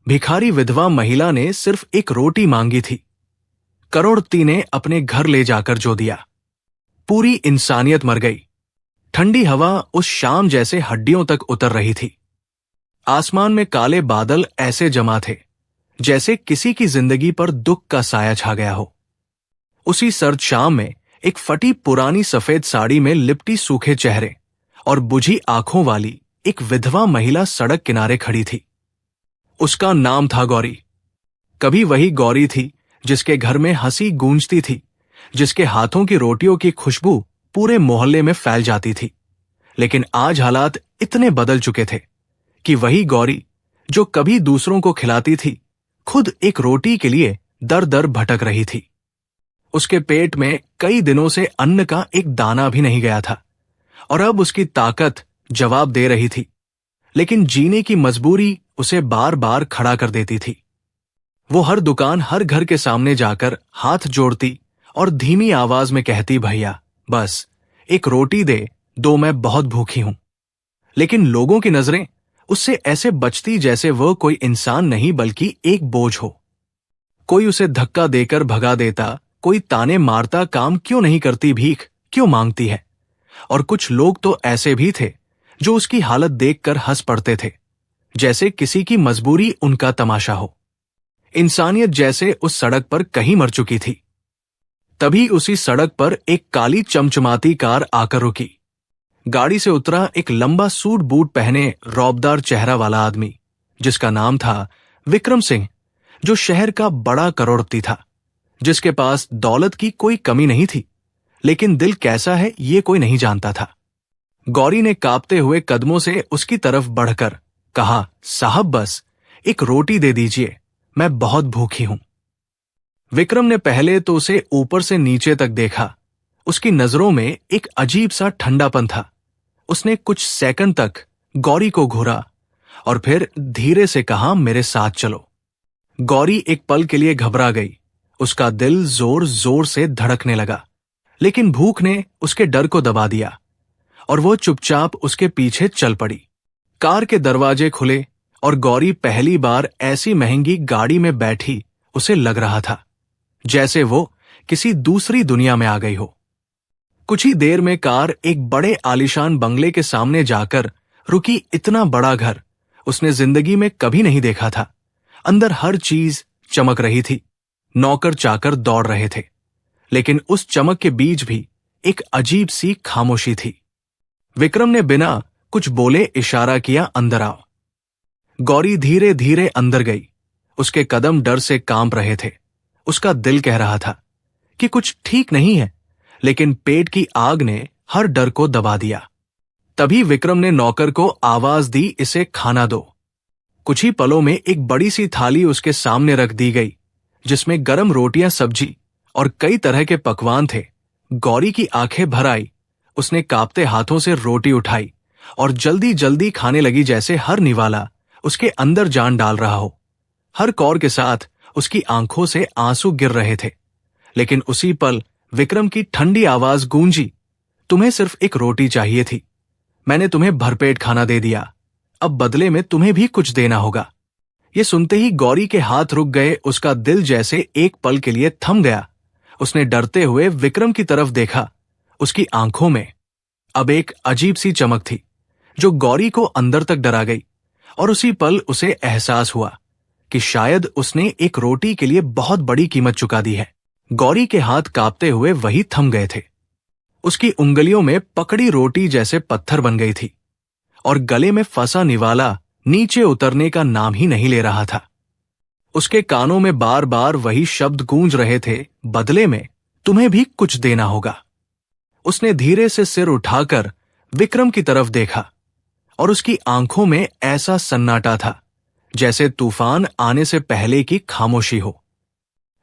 भिखारी विधवा महिला ने सिर्फ एक रोटी मांगी थी। करोड़पति ने अपने घर ले जाकर जो दिया। पूरी इंसानियत मर गई। ठंडी हवा उस शाम जैसे हड्डियों तक उतर रही थी। आसमान में काले बादल ऐसे जमा थे जैसे किसी की जिंदगी पर दुख का साया छा गया हो। उसी सर्द शाम में एक फटी पुरानी सफेद साड़ी में लिपटी सूखे चेहरे और बुझी आंखों वाली एक विधवा महिला सड़क किनारे खड़ी थी। उसका नाम था गौरी। कभी वही गौरी थी जिसके घर में हंसी गूंजती थी, जिसके हाथों की रोटियों की खुशबू पूरे मोहल्ले में फैल जाती थी। लेकिन आज हालात इतने बदल चुके थे कि वही गौरी जो कभी दूसरों को खिलाती थी, खुद एक रोटी के लिए दर दर भटक रही थी। उसके पेट में कई दिनों से अन्न का एक दाना भी नहीं गया था और अब उसकी ताकत जवाब दे रही थी, लेकिन जीने की मजबूरी उसे बार बार खड़ा कर देती थी। वो हर दुकान, हर घर के सामने जाकर हाथ जोड़ती और धीमी आवाज में कहती, भैया बस एक रोटी दे दो, मैं बहुत भूखी हूं। लेकिन लोगों की नजरें उससे ऐसे बचती जैसे वह कोई इंसान नहीं बल्कि एक बोझ हो। कोई उसे धक्का देकर भगा देता, कोई ताने मारता, काम क्यों नहीं करती, भीख क्यों मांगती है। और कुछ लोग तो ऐसे भी थे जो उसकी हालत देखकर हंस पड़ते थे, जैसे किसी की मजबूरी उनका तमाशा हो। इंसानियत जैसे उस सड़क पर कहीं मर चुकी थी। तभी उसी सड़क पर एक काली चमचमाती कार आकर रुकी। गाड़ी से उतरा एक लंबा सूट बूट पहने रौबदार चेहरा वाला आदमी, जिसका नाम था विक्रम सिंह, जो शहर का बड़ा करोड़पति था, जिसके पास दौलत की कोई कमी नहीं थी, लेकिन दिल कैसा है ये कोई नहीं जानता था। गौरी ने कांपते हुए कदमों से उसकी तरफ बढ़कर कहा, साहब बस एक रोटी दे दीजिए, मैं बहुत भूखी हूं। विक्रम ने पहले तो उसे ऊपर से नीचे तक देखा। उसकी नजरों में एक अजीब सा ठंडापन था। उसने कुछ सेकंड तक गौरी को घूरा और फिर धीरे से कहा, मेरे साथ चलो। गौरी एक पल के लिए घबरा गई। उसका दिल जोर जोर से धड़कने लगा, लेकिन भूख ने उसके डर को दबा दिया और वो चुपचाप उसके पीछे चल पड़ी। कार के दरवाजे खुले और गौरी पहली बार ऐसी महंगी गाड़ी में बैठी। उसे लग रहा था जैसे वो किसी दूसरी दुनिया में आ गई हो। कुछ ही देर में कार एक बड़े आलीशान बंगले के सामने जाकर रुकी। इतना बड़ा घर उसने जिंदगी में कभी नहीं देखा था। अंदर हर चीज चमक रही थी। नौकर चाकर दौड़ रहे थे, लेकिन उस चमक के बीच भी एक अजीब सी खामोशी थी। विक्रम ने बिना कुछ बोले इशारा किया, अंदर आओ। गौरी धीरे धीरे अंदर गई। उसके कदम डर से कांप रहे थे। उसका दिल कह रहा था कि कुछ ठीक नहीं है, लेकिन पेट की आग ने हर डर को दबा दिया। तभी विक्रम ने नौकर को आवाज दी, इसे खाना दो। कुछ ही पलों में एक बड़ी सी थाली उसके सामने रख दी गई, जिसमें गरम रोटियां, सब्जी और कई तरह के पकवान थे। गौरी की आंखें भर आई। उसने कांपते हाथों से रोटी उठाई और जल्दी जल्दी खाने लगी, जैसे हर निवाला उसके अंदर जान डाल रहा हो। हर कौर के साथ उसकी आंखों से आंसू गिर रहे थे। लेकिन उसी पल विक्रम की ठंडी आवाज गूंजी, तुम्हें सिर्फ एक रोटी चाहिए थी, मैंने तुम्हें भरपेट खाना दे दिया, अब बदले में तुम्हें भी कुछ देना होगा। ये सुनते ही गौरी के हाथ रुक गए। उसका दिल जैसे एक पल के लिए थम गया। उसने डरते हुए विक्रम की तरफ देखा। उसकी आंखों में अब एक अजीब सी चमक थी जो गौरी को अंदर तक डरा गई। और उसी पल उसे एहसास हुआ कि शायद उसने एक रोटी के लिए बहुत बड़ी कीमत चुका दी है। गौरी के हाथ कांपते हुए वही थम गए थे। उसकी उंगलियों में पकड़ी रोटी जैसे पत्थर बन गई थी और गले में फंसा निवाला नीचे उतरने का नाम ही नहीं ले रहा था। उसके कानों में बार बार वही शब्द गूंज रहे थे, बदले में तुम्हें भी कुछ देना होगा। उसने धीरे से सिर उठाकर विक्रम की तरफ देखा और उसकी आंखों में ऐसा सन्नाटा था जैसे तूफान आने से पहले की खामोशी हो।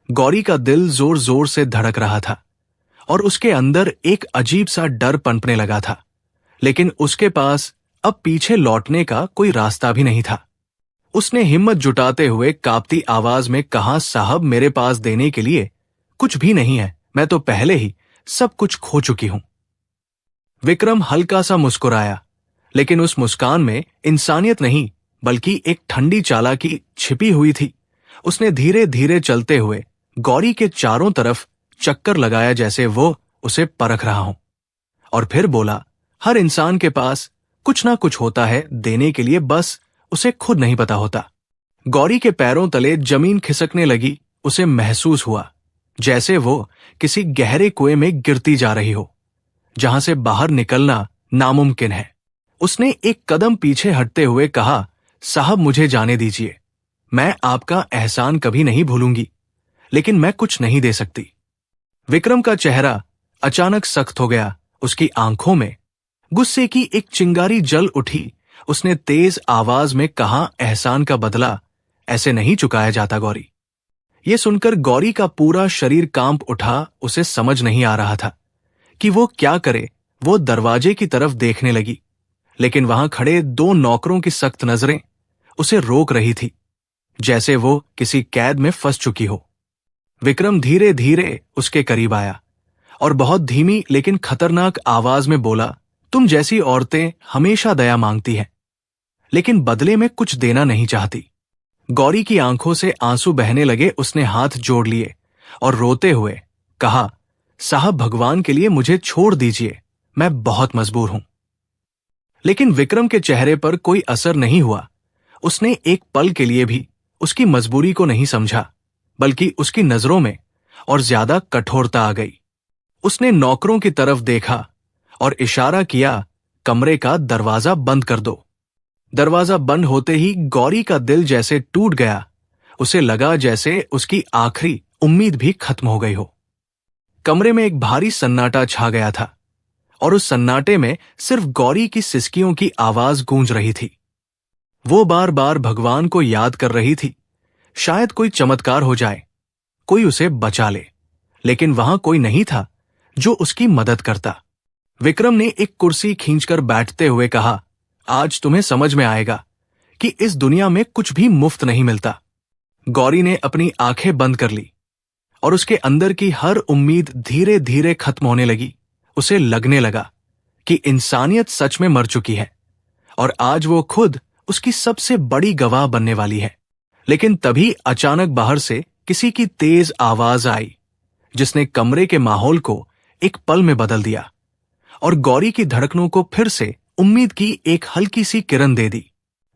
गौरी का दिल जोर जोर से धड़क रहा था और उसके अंदर एक अजीब सा डर पनपने लगा था, लेकिन उसके पास अब पीछे लौटने का कोई रास्ता भी नहीं था। उसने हिम्मत जुटाते हुए कांपती आवाज में कहा, साहब मेरे पास देने के लिए कुछ भी नहीं है, मैं तो पहले ही सब कुछ खो चुकी हूं। विक्रम हल्का सा मुस्कुराया, लेकिन उस मुस्कान में इंसानियत नहीं बल्कि एक ठंडी चालाकी छिपी हुई थी। उसने धीरे धीरे चलते हुए गौरी के चारों तरफ चक्कर लगाया जैसे वो उसे परख रहा हो, और फिर बोला, हर इंसान के पास कुछ ना कुछ होता है देने के लिए, बस उसे खुद नहीं पता होता। गौरी के पैरों तले जमीन खिसकने लगी। उसे महसूस हुआ जैसे वो किसी गहरे कुएं में गिरती जा रही हो, जहां से बाहर निकलना नामुमकिन है। उसने एक कदम पीछे हटते हुए कहा, साहब मुझे जाने दीजिए, मैं आपका एहसान कभी नहीं भूलूंगी, लेकिन मैं कुछ नहीं दे सकती। विक्रम का चेहरा अचानक सख्त हो गया। उसकी आंखों में गुस्से की एक चिंगारी जल उठी। उसने तेज आवाज में कहा, एहसान का बदला ऐसे नहीं चुकाया जाता गौरी। ये सुनकर गौरी का पूरा शरीर कांप उठा। उसे समझ नहीं आ रहा था कि वो क्या करे। वो दरवाजे की तरफ देखने लगी, लेकिन वहां खड़े दो नौकरों की सख्त नजरें उसे रोक रही थी, जैसे वो किसी कैद में फंस चुकी हो। विक्रम धीरे धीरे उसके करीब आया और बहुत धीमी लेकिन खतरनाक आवाज में बोला, तुम जैसी औरतें हमेशा दया मांगती हैं, लेकिन बदले में कुछ देना नहीं चाहती। गौरी की आंखों से आंसू बहने लगे। उसने हाथ जोड़ लिए और रोते हुए कहा, साहब भगवान के लिए मुझे छोड़ दीजिए, मैं बहुत मजबूर हूं। लेकिन विक्रम के चेहरे पर कोई असर नहीं हुआ। उसने एक पल के लिए भी उसकी मजबूरी को नहीं समझा, बल्कि उसकी नजरों में और ज्यादा कठोरता आ गई। उसने नौकरों की तरफ देखा और इशारा किया, कमरे का दरवाजा बंद कर दो। दरवाजा बंद होते ही गौरी का दिल जैसे टूट गया। उसे लगा जैसे उसकी आखिरी उम्मीद भी खत्म हो गई हो। कमरे में एक भारी सन्नाटा छा गया था और उस सन्नाटे में सिर्फ गौरी की सिसकियों की आवाज गूंज रही थी। वो बार बार भगवान को याद कर रही थी, शायद कोई चमत्कार हो जाए, कोई उसे बचा ले। लेकिन वहां कोई नहीं था जो उसकी मदद करता। विक्रम ने एक कुर्सी खींचकर बैठते हुए कहा, आज तुम्हें समझ में आएगा कि इस दुनिया में कुछ भी मुफ्त नहीं मिलता। गौरी ने अपनी आंखें बंद कर ली और उसके अंदर की हर उम्मीद धीरे धीरे खत्म होने लगी। उसे लगने लगा कि इंसानियत सच में मर चुकी है और आज वो खुद उसकी सबसे बड़ी गवाह बनने वाली है। लेकिन तभी अचानक बाहर से किसी की तेज आवाज आई, जिसने कमरे के माहौल को एक पल में बदल दिया और गौरी की धड़कनों को फिर से उम्मीद की एक हल्की सी किरण दे दी।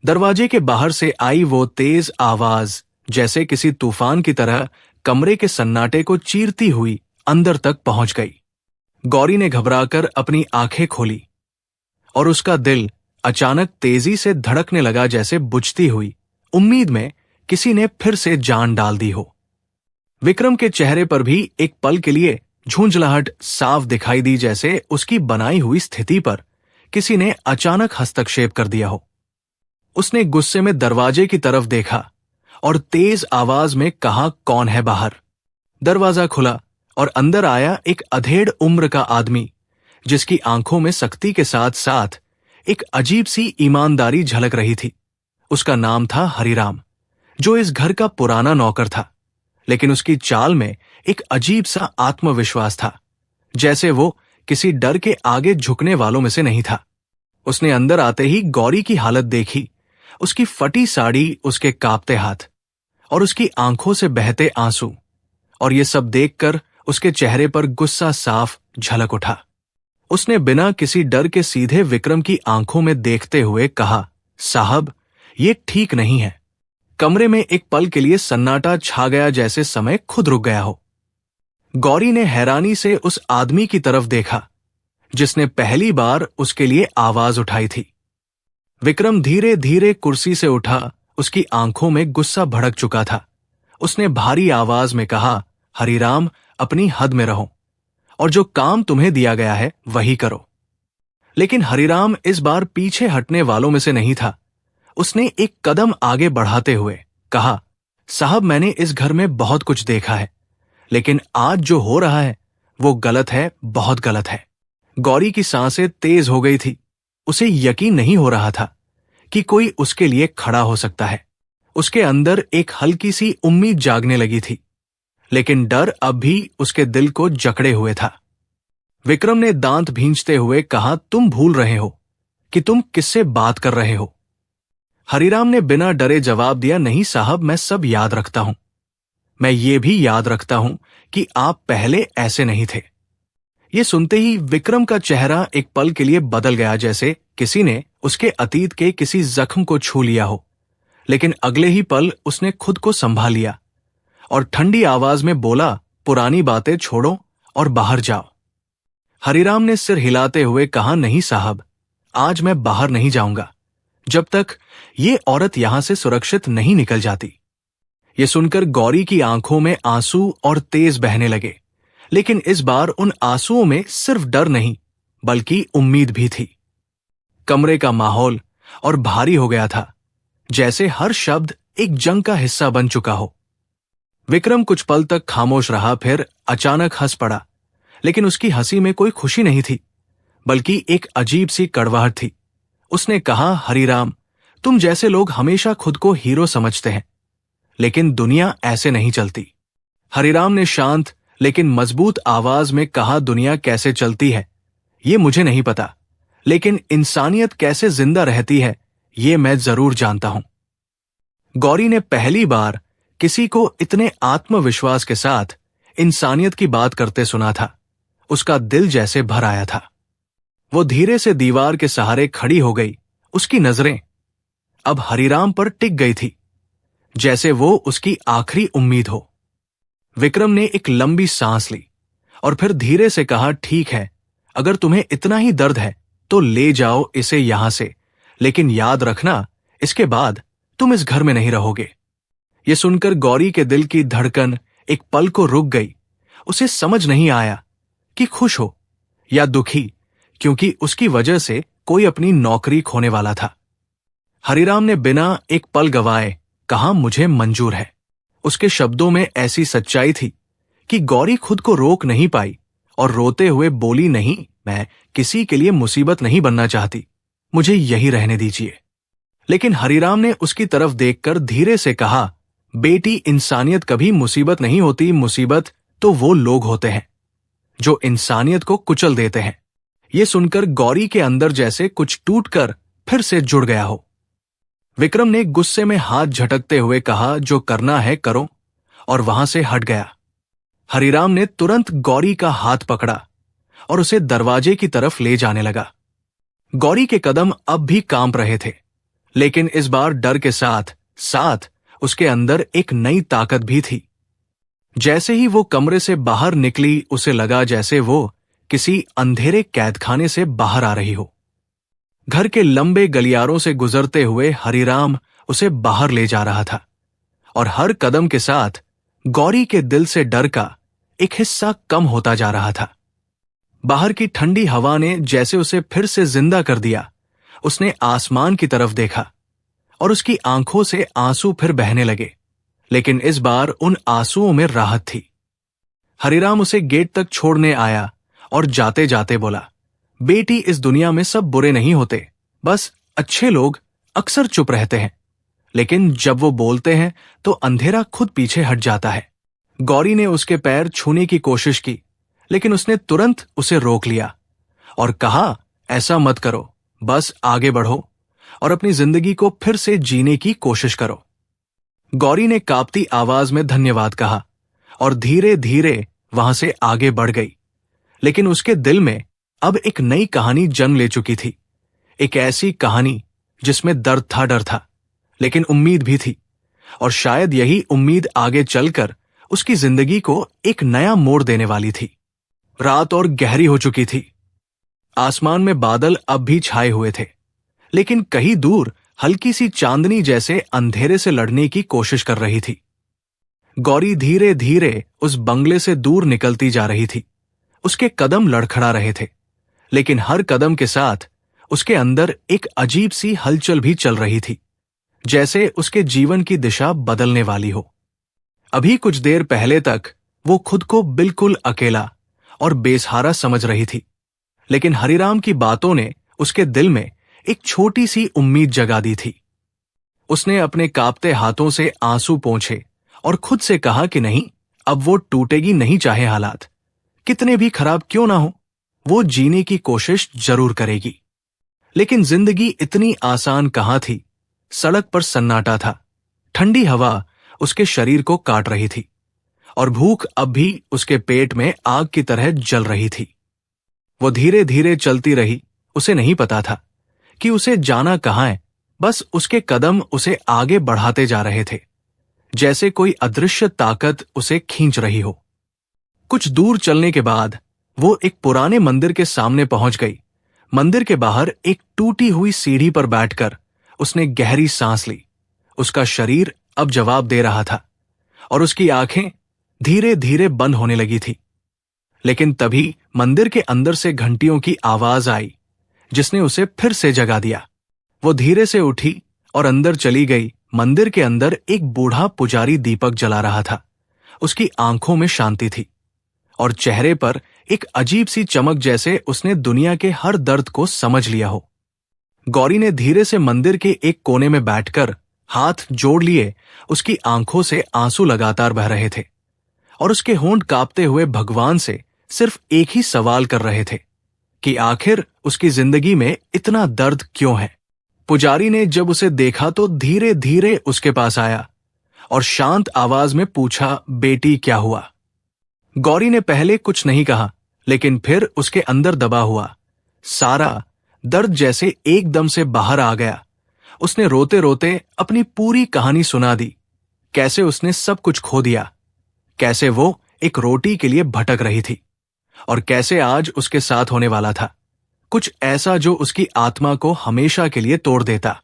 दरवाजे के बाहर से आई वो तेज आवाज जैसे किसी तूफान की तरह कमरे के सन्नाटे को चीरती हुई अंदर तक पहुंच गई। गौरी ने घबराकर अपनी आंखें खोली और उसका दिल अचानक तेजी से धड़कने लगा, जैसे बुझती हुई उम्मीद में किसी ने फिर से जान डाल दी हो। विक्रम के चेहरे पर भी एक पल के लिए झुंझलाहट साफ दिखाई दी, जैसे उसकी बनाई हुई स्थिति पर किसी ने अचानक हस्तक्षेप कर दिया हो। उसने गुस्से में दरवाजे की तरफ देखा और तेज आवाज में कहा, कौन है बाहर? दरवाजा खुला और अंदर आया एक अधेड़ उम्र का आदमी, जिसकी आंखों में सख्ती के साथ साथ एक अजीब सी ईमानदारी झलक रही थी। उसका नाम था हरिराम, जो इस घर का पुराना नौकर था, लेकिन उसकी चाल में एक अजीब सा आत्मविश्वास था, जैसे वो किसी डर के आगे झुकने वालों में से नहीं था। उसने अंदर आते ही गौरी की हालत देखी, उसकी फटी साड़ी, उसके कांपते हाथ और उसकी आंखों से बहते आंसू, और ये सब देखकर उसके चेहरे पर गुस्सा साफ झलक उठा। उसने बिना किसी डर के सीधे विक्रम की आंखों में देखते हुए कहा, साहब ये ठीक नहीं है। कमरे में एक पल के लिए सन्नाटा छा गया, जैसे समय खुद रुक गया हो। गौरी ने हैरानी से उस आदमी की तरफ देखा जिसने पहली बार उसके लिए आवाज उठाई थी। विक्रम धीरे धीरे कुर्सी से उठा। उसकी आंखों में गुस्सा भड़क चुका था। उसने भारी आवाज में कहा, हरिराम अपनी हद में रहो और जो काम तुम्हें दिया गया है वही करो। लेकिन हरिराम इस बार पीछे हटने वालों में से नहीं था। उसने एक कदम आगे बढ़ाते हुए कहा, साहब मैंने इस घर में बहुत कुछ देखा है, लेकिन आज जो हो रहा है वो गलत है, बहुत गलत है। गौरी की सांसें तेज हो गई थी। उसे यकीन नहीं हो रहा था कि कोई उसके लिए खड़ा हो सकता है। उसके अंदर एक हल्की सी उम्मीद जागने लगी थी, लेकिन डर अब भी उसके दिल को जकड़े हुए था। विक्रम ने दांत भींचते हुए कहा, तुम भूल रहे हो कि तुम किससे बात कर रहे हो। हरिराम ने बिना डरे जवाब दिया, नहीं साहब, मैं सब याद रखता हूं। मैं ये भी याद रखता हूं कि आप पहले ऐसे नहीं थे। ये सुनते ही विक्रम का चेहरा एक पल के लिए बदल गया, जैसे किसी ने उसके अतीत के किसी जख्म को छू लिया हो। लेकिन अगले ही पल उसने खुद को संभाल लिया और ठंडी आवाज में बोला, पुरानी बातें छोड़ो और बाहर जाओ। हरिराम ने सिर हिलाते हुए कहा, नहीं साहब, आज मैं बाहर नहीं जाऊंगा जब तक ये औरत यहां से सुरक्षित नहीं निकल जाती। ये सुनकर गौरी की आंखों में आंसू और तेज बहने लगे, लेकिन इस बार उन आंसुओं में सिर्फ डर नहीं बल्कि उम्मीद भी थी। कमरे का माहौल और भारी हो गया था, जैसे हर शब्द एक जंग का हिस्सा बन चुका हो। विक्रम कुछ पल तक खामोश रहा, फिर अचानक हंस पड़ा, लेकिन उसकी हंसी में कोई खुशी नहीं थी बल्कि एक अजीब सी कड़वाहट थी। उसने कहा, हरिराम, तुम जैसे लोग हमेशा खुद को हीरो समझते हैं, लेकिन दुनिया ऐसे नहीं चलती। हरिराम ने शांत लेकिन मजबूत आवाज में कहा, दुनिया कैसे चलती है ये मुझे नहीं पता, लेकिन इंसानियत कैसे जिंदा रहती है ये मैं जरूर जानता हूं। गौरी ने पहली बार किसी को इतने आत्मविश्वास के साथ इंसानियत की बात करते सुना था। उसका दिल जैसे भर आया था। वो धीरे से दीवार के सहारे खड़ी हो गई। उसकी नजरें अब हरिराम पर टिक गई थी, जैसे वो उसकी आखिरी उम्मीद हो। विक्रम ने एक लंबी सांस ली और फिर धीरे से कहा, ठीक है, अगर तुम्हें इतना ही दर्द है तो ले जाओ इसे यहां से, लेकिन याद रखना, इसके बाद तुम इस घर में नहीं रहोगे। यह सुनकर गौरी के दिल की धड़कन एक पल को रुक गई। उसे समझ नहीं आया कि खुश हो या दुखी, क्योंकि उसकी वजह से कोई अपनी नौकरी खोने वाला था। हरिराम ने बिना एक पल गवाए कहा, मुझे मंजूर है। उसके शब्दों में ऐसी सच्चाई थी कि गौरी खुद को रोक नहीं पाई और रोते हुए बोली, नहीं, मैं किसी के लिए मुसीबत नहीं बनना चाहती, मुझे यही रहने दीजिए। लेकिन हरिराम ने उसकी तरफ देखकर धीरे से कहा, बेटी, इंसानियत कभी मुसीबत नहीं होती, मुसीबत तो वो लोग होते हैं जो इंसानियत को कुचल देते हैं। ये सुनकर गौरी के अंदर जैसे कुछ टूटकर फिर से जुड़ गया हो। विक्रम ने गुस्से में हाथ झटकते हुए कहा, जो करना है करो, और वहां से हट गया। हरिराम ने तुरंत गौरी का हाथ पकड़ा और उसे दरवाजे की तरफ ले जाने लगा। गौरी के कदम अब भी कांप रहे थे, लेकिन इस बार डर के साथ साथ उसके अंदर एक नई ताकत भी थी। जैसे ही वो कमरे से बाहर निकली, उसे लगा जैसे वो किसी अंधेरे कैदखाने से बाहर आ रही हो। घर के लंबे गलियारों से गुजरते हुए हरिराम उसे बाहर ले जा रहा था, और हर कदम के साथ गौरी के दिल से डर का एक हिस्सा कम होता जा रहा था। बाहर की ठंडी हवा ने जैसे उसे फिर से जिंदा कर दिया। उसने आसमान की तरफ देखा और उसकी आंखों से आंसू फिर बहने लगे, लेकिन इस बार उन आंसुओं में राहत थी। हरिराम उसे गेट तक छोड़ने आया और जाते जाते बोला, बेटी, इस दुनिया में सब बुरे नहीं होते, बस अच्छे लोग अक्सर चुप रहते हैं, लेकिन जब वो बोलते हैं तो अंधेरा खुद पीछे हट जाता है। गौरी ने उसके पैर छूने की कोशिश की, लेकिन उसने तुरंत उसे रोक लिया और कहा, ऐसा मत करो, बस आगे बढ़ो और अपनी जिंदगी को फिर से जीने की कोशिश करो। गौरी ने कांपती आवाज में धन्यवाद कहा और धीरे धीरे वहां से आगे बढ़ गई, लेकिन उसके दिल में अब एक नई कहानी जन्म ले चुकी थी। एक ऐसी कहानी जिसमें दर्द था, डर था, लेकिन उम्मीद भी थी, और शायद यही उम्मीद आगे चलकर उसकी जिंदगी को एक नया मोड़ देने वाली थी। रात और गहरी हो चुकी थी। आसमान में बादल अब भी छाए हुए थे, लेकिन कहीं दूर हल्की सी चांदनी जैसे अंधेरे से लड़ने की कोशिश कर रही थी। गौरी धीरे धीरे उस बंगले से दूर निकलती जा रही थी। उसके कदम लड़खड़ा रहे थे, लेकिन हर कदम के साथ उसके अंदर एक अजीब सी हलचल भी चल रही थी, जैसे उसके जीवन की दिशा बदलने वाली हो। अभी कुछ देर पहले तक वो खुद को बिल्कुल अकेला और बेसहारा समझ रही थी, लेकिन हरिराम की बातों ने उसके दिल में एक छोटी सी उम्मीद जगा दी थी। उसने अपने कांपते हाथों से आंसू पोंछे और खुद से कहा कि नहीं, अब वो टूटेगी नहीं, चाहे हालात कितने भी खराब क्यों ना हो, वो जीने की कोशिश जरूर करेगी। लेकिन जिंदगी इतनी आसान कहां थी। सड़क पर सन्नाटा था। ठंडी हवा उसके शरीर को काट रही थी और भूख अब भी उसके पेट में आग की तरह जल रही थी। वो धीरे धीरे चलती रही। उसे नहीं पता था कि उसे जाना कहाँ है, बस उसके कदम उसे आगे बढ़ाते जा रहे थे, जैसे कोई अदृश्य ताकत उसे खींच रही हो। कुछ दूर चलने के बाद वो एक पुराने मंदिर के सामने पहुंच गई। मंदिर के बाहर एक टूटी हुई सीढ़ी पर बैठकर उसने गहरी सांस ली। उसका शरीर अब जवाब दे रहा था और उसकी आंखें धीरे धीरे बंद होने लगी थी। लेकिन तभी मंदिर के अंदर से घंटियों की आवाज आई, जिसने उसे फिर से जगा दिया। वो धीरे से उठी और अंदर चली गई। मंदिर के अंदर एक बूढ़ा पुजारी दीपक जला रहा था। उसकी आंखों में शांति थी और चेहरे पर एक अजीब सी चमक, जैसे उसने दुनिया के हर दर्द को समझ लिया हो। गौरी ने धीरे से मंदिर के एक कोने में बैठकर हाथ जोड़ लिए। उसकी आंखों से आंसू लगातार बह रहे थे और उसके होंठ कांपते हुए भगवान से सिर्फ एक ही सवाल कर रहे थे कि आखिर उसकी जिंदगी में इतना दर्द क्यों है। पुजारी ने जब उसे देखा तो धीरे धीरे उसके पास आया और शांत आवाज में पूछा, बेटी क्या हुआ? गौरी ने पहले कुछ नहीं कहा, लेकिन फिर उसके अंदर दबा हुआ सारा दर्द जैसे एकदम से बाहर आ गया। उसने रोते रोते अपनी पूरी कहानी सुना दी। कैसे उसने सब कुछ खो दिया, कैसे वो एक रोटी के लिए भटक रही थी और कैसे आज उसके साथ होने वाला था कुछ ऐसा जो उसकी आत्मा को हमेशा के लिए तोड़ देता।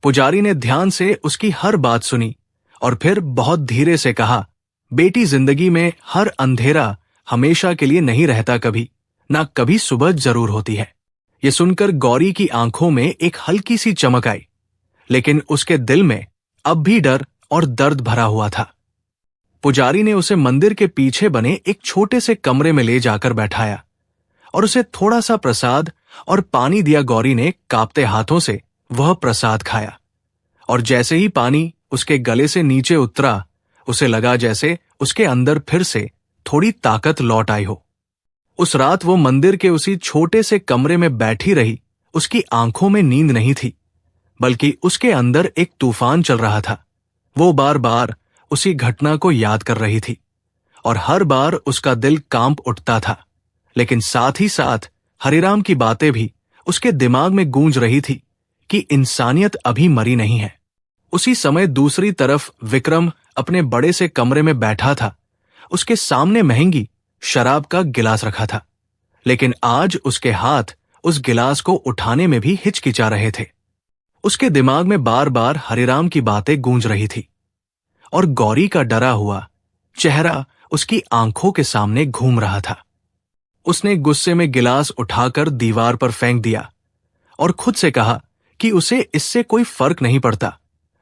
पुजारी ने ध्यान से उसकी हर बात सुनी और फिर बहुत धीरे से कहा, बेटी, जिंदगी में हर अंधेरा हमेशा के लिए नहीं रहता, कभी ना कभी सुबह जरूर होती है। ये सुनकर गौरी की आंखों में एक हल्की सी चमक आई, लेकिन उसके दिल में अब भी डर और दर्द भरा हुआ था। पुजारी ने उसे मंदिर के पीछे बने एक छोटे से कमरे में ले जाकर बैठाया और उसे थोड़ा सा प्रसाद और पानी दिया। गौरी ने कांपते हाथों से वह प्रसाद खाया और जैसे ही पानी उसके गले से नीचे उतरा, उसे लगा जैसे उसके अंदर फिर से थोड़ी ताकत लौट आई हो। उस रात वो मंदिर के उसी छोटे से कमरे में बैठी रही। उसकी आंखों में नींद नहीं थी, बल्कि उसके अंदर एक तूफान चल रहा था। वो बार बार उसी घटना को याद कर रही थी और हर बार उसका दिल कांप उठता था, लेकिन साथ ही साथ हरिराम की बातें भी उसके दिमाग में गूंज रही थी कि इंसानियत अभी मरी नहीं है। उसी समय दूसरी तरफ विक्रम अपने बड़े से कमरे में बैठा था। उसके सामने महंगी शराब का गिलास रखा था, लेकिन आज उसके हाथ उस गिलास को उठाने में भी हिचकिचा रहे थे। उसके दिमाग में बार बार हरिराम की बातें गूंज रही थी और गौरी का डरा हुआ चेहरा उसकी आंखों के सामने घूम रहा था। उसने गुस्से में गिलास उठाकर दीवार पर फेंक दिया और खुद से कहा कि उसे इससे कोई फर्क नहीं पड़ता,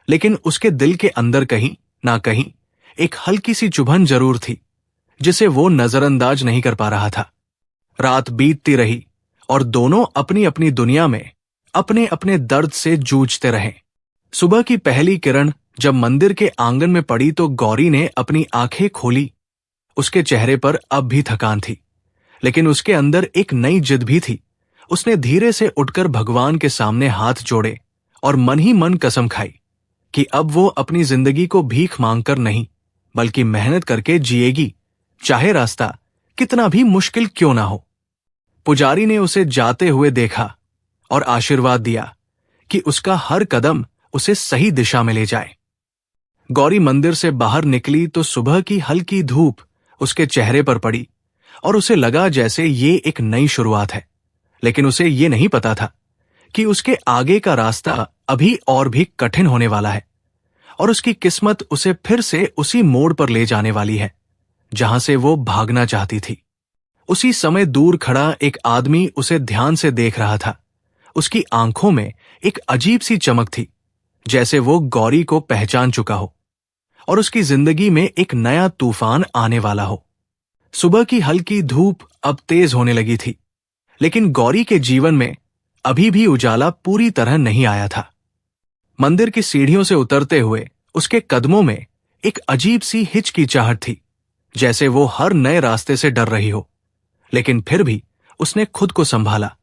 लेकिन उसके दिल के अंदर कहीं ना कहीं एक हल्की सी चुभन जरूर थी, जिसे वो नजरअंदाज नहीं कर पा रहा था। रात बीतती रही और दोनों अपनी अपनी दुनिया में अपने अपने दर्द से जूझते रहे। सुबह की पहली किरण जब मंदिर के आंगन में पड़ी तो गौरी ने अपनी आंखें खोली। उसके चेहरे पर अब भी थकान थी, लेकिन उसके अंदर एक नई जिद भी थी। उसने धीरे से उठकर भगवान के सामने हाथ जोड़े और मन ही मन कसम खाई कि अब वो अपनी जिंदगी को भीख मांगकर नहीं, बल्कि मेहनत करके जिएगी, चाहे रास्ता कितना भी मुश्किल क्यों ना हो। पुजारी ने उसे जाते हुए देखा और आशीर्वाद दिया कि उसका हर कदम उसे सही दिशा में ले जाए। गौरी मंदिर से बाहर निकली तो सुबह की हल्की धूप उसके चेहरे पर पड़ी और उसे लगा जैसे ये एक नई शुरुआत है, लेकिन उसे ये नहीं पता था कि उसके आगे का रास्ता अभी और भी कठिन होने वाला है और उसकी किस्मत उसे फिर से उसी मोड़ पर ले जाने वाली है जहां से वो भागना चाहती थी। उसी समय दूर खड़ा एक आदमी उसे ध्यान से देख रहा था। उसकी आंखों में एक अजीब सी चमक थी, जैसे वो गौरी को पहचान चुका हो और उसकी जिंदगी में एक नया तूफान आने वाला हो। सुबह की हल्की धूप अब तेज होने लगी थी, लेकिन गौरी के जीवन में अभी भी उजाला पूरी तरह नहीं आया था। मंदिर की सीढ़ियों से उतरते हुए उसके कदमों में एक अजीब सी हिचकिचाहट थी, जैसे वो हर नए रास्ते से डर रही हो, लेकिन फिर भी उसने खुद को संभाला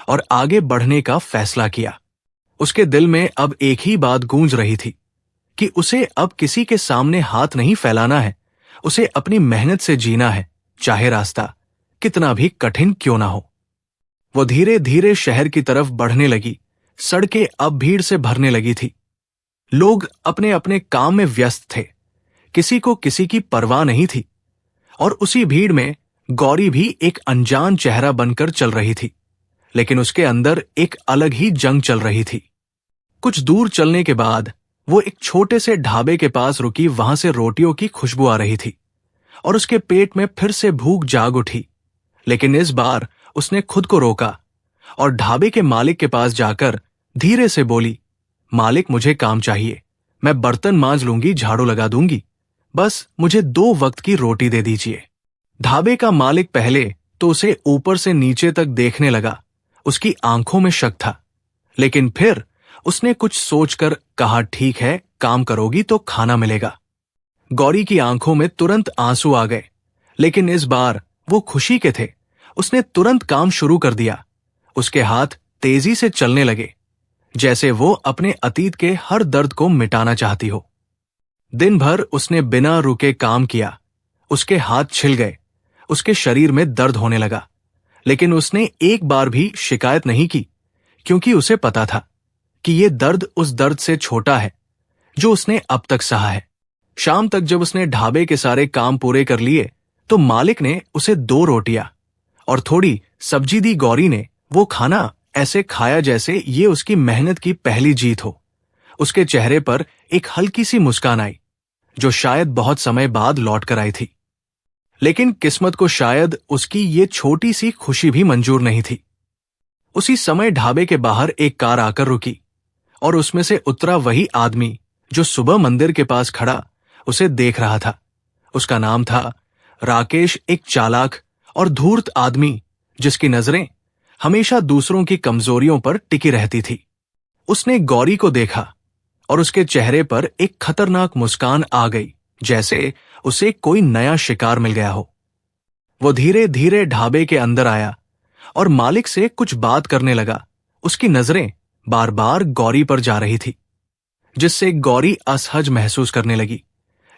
और आगे बढ़ने का फैसला किया। उसके दिल में अब एक ही बात गूंज रही थी कि उसे अब किसी के सामने हाथ नहीं फैलाना है, उसे अपनी मेहनत से जीना है, चाहे रास्ता कितना भी कठिन क्यों ना हो। वो धीरे धीरे शहर की तरफ बढ़ने लगी। सड़कें अब भीड़ से भरने लगी थी। लोग अपने अपने काम में व्यस्त थे, किसी को किसी की परवाह नहीं थी। और उसी भीड़ में गौरी भी एक अनजान चेहरा बनकर चल रही थी, लेकिन उसके अंदर एक अलग ही जंग चल रही थी। कुछ दूर चलने के बाद वो एक छोटे से ढाबे के पास रुकी। वहां से रोटियों की खुशबू आ रही थी और उसके पेट में फिर से भूख जाग उठी। लेकिन इस बार उसने खुद को रोका और ढाबे के मालिक के पास जाकर धीरे से बोली, मालिक मुझे काम चाहिए, मैं बर्तन मांज लूंगी, झाड़ू लगा दूंगी, बस मुझे 2 वक्त की रोटी दे दीजिए। ढाबे का मालिक पहले तो उसे ऊपर से नीचे तक देखने लगा। उसकी आंखों में शक था, लेकिन फिर उसने कुछ सोचकर कहा, ठीक है, काम करोगी तो खाना मिलेगा। गौरी की आंखों में तुरंत आंसू आ गए, लेकिन इस बार वो खुशी के थे। उसने तुरंत काम शुरू कर दिया। उसके हाथ तेजी से चलने लगे, जैसे वो अपने अतीत के हर दर्द को मिटाना चाहती हो। दिन भर उसने बिना रुके काम किया। उसके हाथ छिल गए, उसके शरीर में दर्द होने लगा, लेकिन उसने एक बार भी शिकायत नहीं की, क्योंकि उसे पता था कि ये दर्द उस दर्द से छोटा है जो उसने अब तक सहा है। शाम तक जब उसने ढाबे के सारे काम पूरे कर लिए तो मालिक ने उसे 2 रोटियां और थोड़ी सब्जी दी। गौरी ने वो खाना ऐसे खाया जैसे ये उसकी मेहनत की पहली जीत हो। उसके चेहरे पर एक हल्की सी मुस्कान आई, जो शायद बहुत समय बाद लौट कर आई थी। लेकिन किस्मत को शायद उसकी ये छोटी सी खुशी भी मंजूर नहीं थी। उसी समय ढाबे के बाहर एक कार आकर रुकी और उसमें से उतरा वही आदमी जो सुबह मंदिर के पास खड़ा उसे देख रहा था। उसका नाम था राकेश, एक चालाक और धूर्त आदमी जिसकी नजरें हमेशा दूसरों की कमजोरियों पर टिकी रहती थी। उसने गौरी को देखा और उसके चेहरे पर एक खतरनाक मुस्कान आ गई, जैसे उसे कोई नया शिकार मिल गया हो। वो धीरे धीरे ढाबे के अंदर आया और मालिक से कुछ बात करने लगा। उसकी नजरें बार बार गौरी पर जा रही थी, जिससे गौरी असहज महसूस करने लगी,